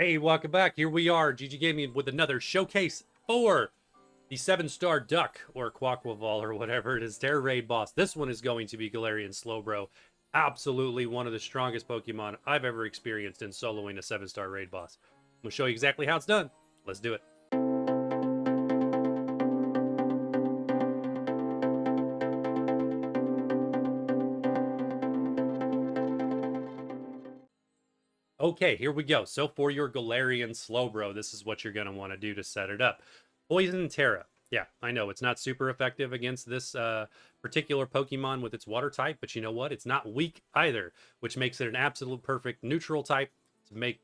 Hey, welcome back. Here we are, gggaming, with another showcase for the 7-star duck, or Quaquaval, or whatever it is, Tera Raid boss. This one is going to be Galarian Slowbro. Absolutely one of the strongest Pokemon I've ever experienced in soloing a 7-star raid boss. I'm going to show you exactly how it's done. Let's do it. Okay, here we go. So for your Galarian Slowbro, this is what you're going to want to do to set it up. Poison Tera. Yeah, I know it's not super effective against this particular Pokemon with its water type, but you know what? It's not weak either, which makes it an absolute perfect neutral type to make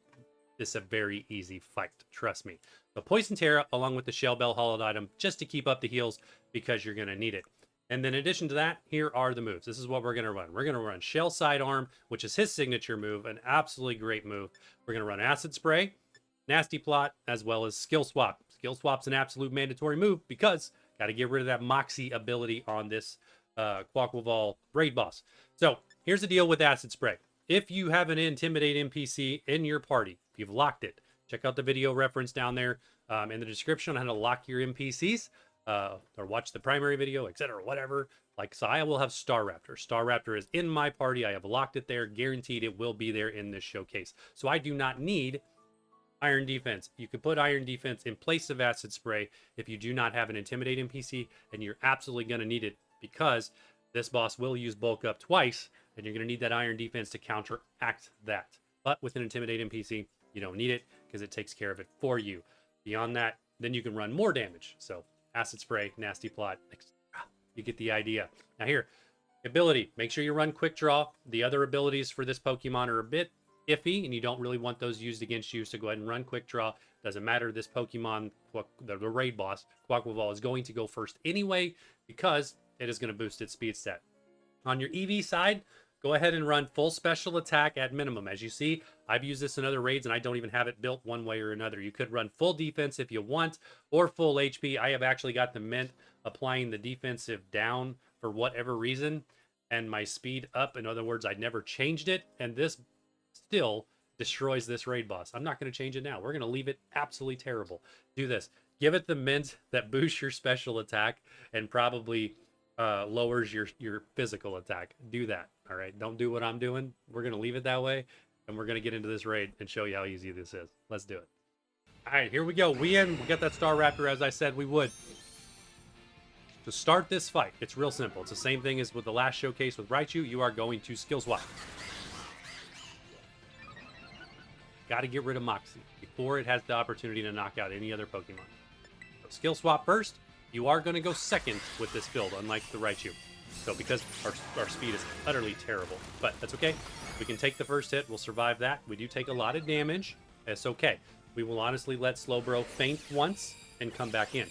this a very easy fight. Trust me. The Poison Tera, along with the Shell Bell Hollowed item, just to keep up the heals because you're going to need it. And then in addition to that, here are the moves. This is what we're going to run. We're going to run Shell Sidearm, which is his signature move, an absolutely great move. We're going to run Acid Spray, Nasty Plot, as well as Skill Swap. Skill Swap's an absolute mandatory move because got to get rid of that Moxie ability on this Quaquaval raid boss. So here's the deal with Acid Spray. If you have an Intimidate NPC in your party, if you've locked it, check out the video reference down there in the description on how to lock your NPCs. Or watch the primary video, etc., whatever. Like, so I will have Staraptor. Staraptor is in my party. I have locked it there, guaranteed it will be there in this showcase. So I do not need Iron Defense. You can put Iron Defense in place of Acid Spray if you do not have an Intimidate NPC, and you're absolutely going to need it because this boss will use Bulk Up twice, and you're going to need that Iron Defense to counteract that. But with an Intimidate NPC, you don't need it because it takes care of it for you. Beyond that, then you can run more damage. So Acid Spray, Nasty Plot, you get the idea. Now here, ability, make sure you run Quick Draw. The other abilities for this Pokemon are a bit iffy, and you don't really want those used against you, so go ahead and run Quick Draw. Doesn't matter, this Pokemon, the raid boss, Quaquaval, is going to go first anyway, because it is going to boost its speed stat. On your EV side, go ahead and run full special attack at minimum. As you see, I've used this in other raids and I don't even have it built one way or another. You could run full defense if you want, or full HP. I have actually got the mint applying the defensive down for whatever reason, and my speed up. In other words, I never changed it, and this still destroys this raid boss. I'm not going to change it now. We're going to leave it absolutely terrible. Do this. Give it the mint that boosts your special attack and probably lowers your physical attack. Do that. All right, don't do what I'm doing. We're gonna leave it that way, and we're gonna get into this raid and show you how easy this is. Let's do it. All right, here we go. We got that Staraptor as I said we would. To start this fight, it's real simple. It's the same thing as with the last showcase with Raichu. You are going to skill swap. Got to get rid of Moxie before it has the opportunity to knock out any other Pokemon. So skill swap first. You are going to go second with this build, unlike the Raichu. So because our speed is utterly terrible, but that's okay. We can take the first hit. We'll survive that. We do take a lot of damage. It's okay. We will honestly let Slowbro faint once and come back in.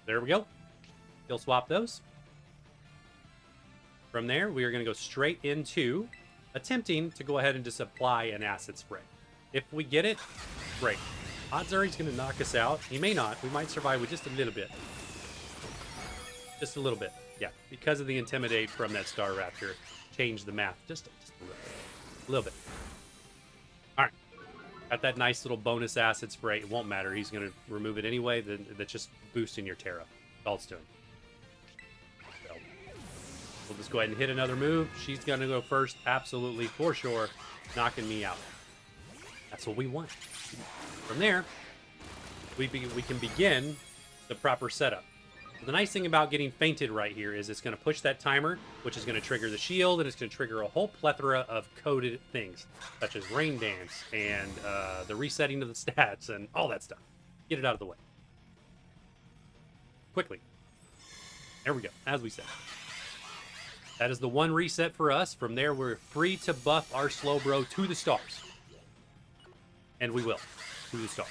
There we go. He'll swap those. From there, we are going to go straight into attempting to go ahead and just apply an Acid Spray. If we get it, great. Odds are he's going to knock us out. He may not. We might survive with just a little bit. Just a little bit. Yeah, because of the Intimidate from that Staraptor. Change the math just a little bit. A little bit. All right. Got that nice little bonus Acid Spray. It won't matter. He's going to remove it anyway. That's just boosting your Tera. That's all it's doing. So, we'll just go ahead and hit another move. She's going to go first. Absolutely, for sure. Knocking me out. That's what we want. From there, we can begin the proper setup. The nice thing about getting fainted right here is it's going to push that timer, which is going to trigger the shield, and it's going to trigger a whole plethora of coded things, such as Rain Dance and the resetting of the stats and all that stuff. Get it out of the way. Quickly. There we go, as we said. That is the one reset for us. From there, we're free to buff our Slowbro to the stars. And we will. To the stars.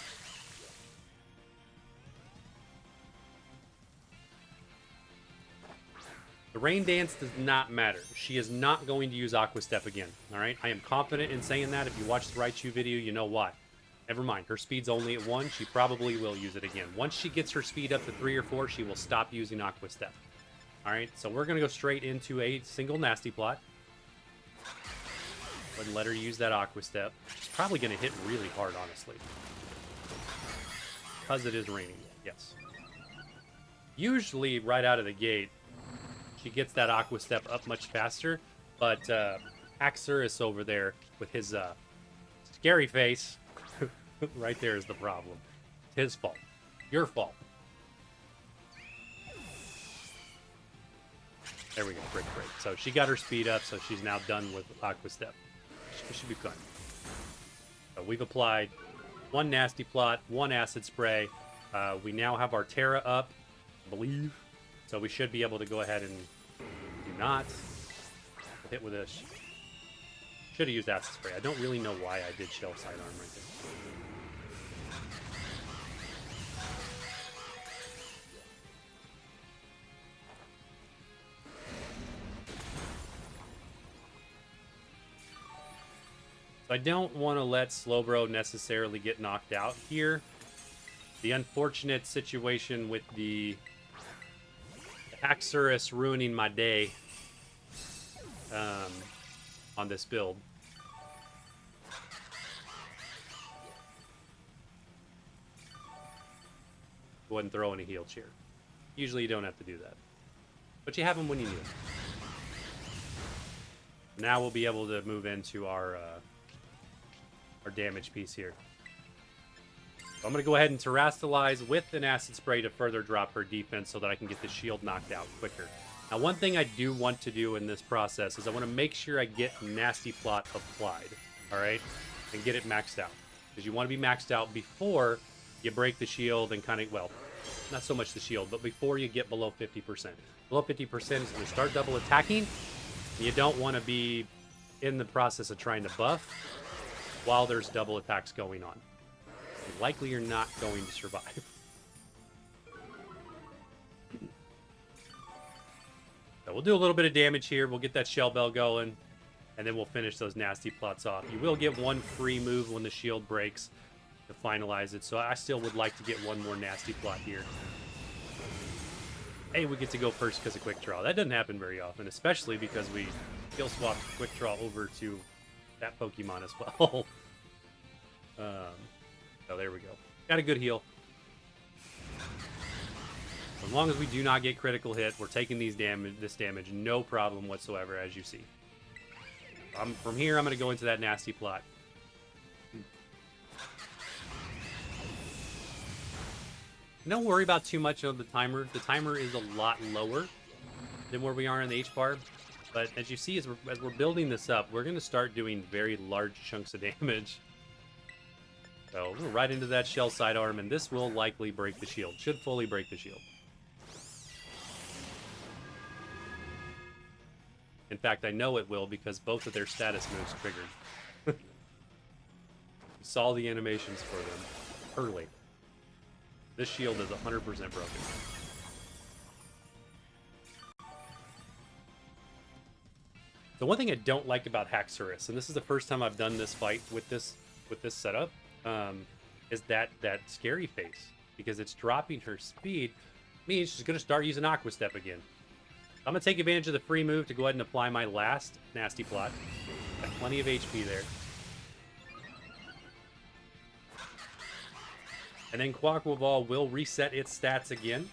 The Rain Dance does not matter. She is not going to use Aqua Step again. All right, I am confident in saying that. If you watch the Raichu video, you know why. Never mind. Her speed's only at 1. She probably will use it again. Once she gets her speed up to 3 or 4, she will stop using Aqua Step. All right, so we're going to go straight into a single Nasty Plot. and let her use that Aqua Step. She's probably going to hit really hard, honestly. Because it is raining, yes. Usually, right out of the gate, she gets that Aqua Step up much faster. But Haxorus over there with his scary face, right there is the problem. It's his fault. Your fault. There we go, break. So she got her speed up, so she's now done with Aqua Step. She should be fine. So we've applied one Nasty Plot, one Acid Spray. We now have our Tera up, I believe. So we should be able to go ahead and do not hit with this. Should have used Acid Spray. I don't really know why I did Shell Sidearm right there. I don't want to let Slowbro necessarily get knocked out here. The unfortunate situation with the Haxorus ruining my day on this build. Go ahead and throw in a heal cheer. Usually you don't have to do that, but you have them when you need them. Now we'll be able to move into our damage piece here. So I'm going to go ahead and Terrastalize with an Acid Spray to further drop her defense so that I can get the shield knocked out quicker. Now, one thing I do want to do in this process is I want to make sure I get Nasty Plot applied, all right, and get it maxed out. Because you want to be maxed out before you break the shield and kind of, well, not so much the shield, but before you get below 50%. Below 50% is going to start double attacking. You don't want to be in the process of trying to buff while there's double attacks going on. Likely you're not going to survive. So we'll do a little bit of damage here. We'll get that Shell Bell going, and then we'll finish those Nasty Plots off. You will get one free move when the shield breaks to finalize it, so I still would like to get one more Nasty Plot here. Hey, we get to go first because of Quick Draw. That doesn't happen very often, especially because we skill swapped Quick Draw over to that Pokemon as well. So there we go. Got a good heal. As long as we do not get critical hit, we're taking this damage, no problem whatsoever, as you see. From here, I'm going to go into that Nasty Plot. Don't worry about too much of the timer. The timer is a lot lower than where we are in the H-bar. But as you see, as we're building this up, we're going to start doing very large chunks of damage. So we're right into that Shell Sidearm, and this will likely break the shield. Should fully break the shield. In fact, I know it will because both of their status moves triggered. You saw the animations for them early. This shield is 100% broken. The one thing I don't like about Haxorus, and this is the first time I've done this fight with this setup, is that scary face, because it's dropping her speed. Means she's going to start using Aqua Step again. I'm going to take advantage of the free move to go ahead and apply my last Nasty Plot. Got plenty of HP there. And then Quaquaval will reset its stats again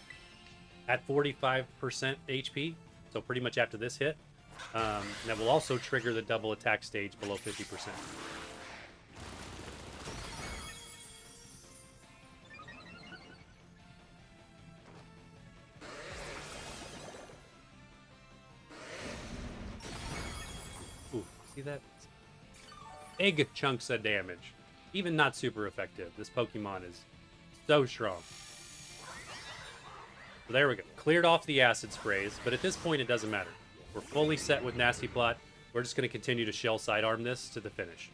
at 45% HP. So pretty much after this hit. And that will also trigger the double attack stage below 50%. Ooh, see that? Big chunks of damage. Even not super effective. This Pokemon is so strong. So there we go. Cleared off the acid sprays, but at this point it doesn't matter. We're fully set with Nasty Plot. We're just going to continue to Shell Sidearm this to the finish.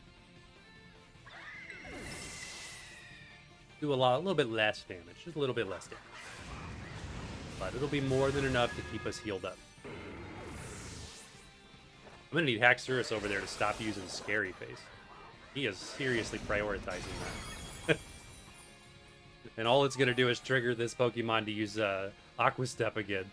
Do a little bit less damage. Just a little bit less damage. But it'll be more than enough to keep us healed up. I'm going to need Haxorus over there to stop using Scary Face. He is seriously prioritizing that. And all it's going to do is trigger this Pokemon to use Aqua Step again.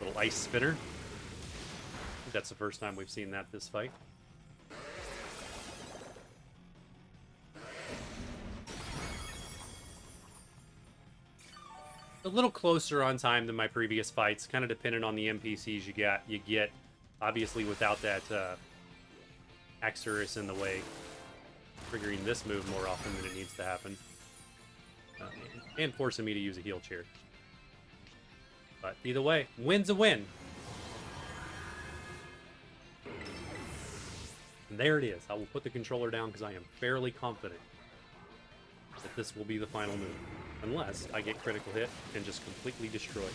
Little ice spinner. I think that's the first time we've seen that this fight. A little closer on time than my previous fights, kind of dependent on the NPCs you get. Obviously, without that Axorus in the way, triggering this move more often than it needs to happen. And forcing me to use a heal chair. But either way, win's a win. And there it is. I will put the controller down because I am fairly confident that this will be the final move. Unless I get critical hit and just completely destroyed.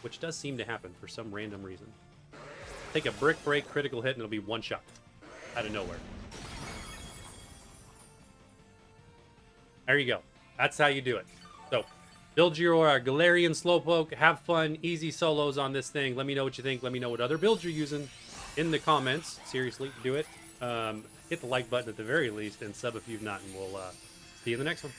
Which does seem to happen for some random reason. Take a brick break, critical hit, and it'll be one shot. Out of nowhere. There you go. That's how you do it. So, build your Galarian Slowpoke. Have fun. Easy solos on this thing. Let me know what you think. Let me know what other builds you're using in the comments. Seriously, do it. Hit the like button at the very least. And sub if you've not. And we'll see you in the next one.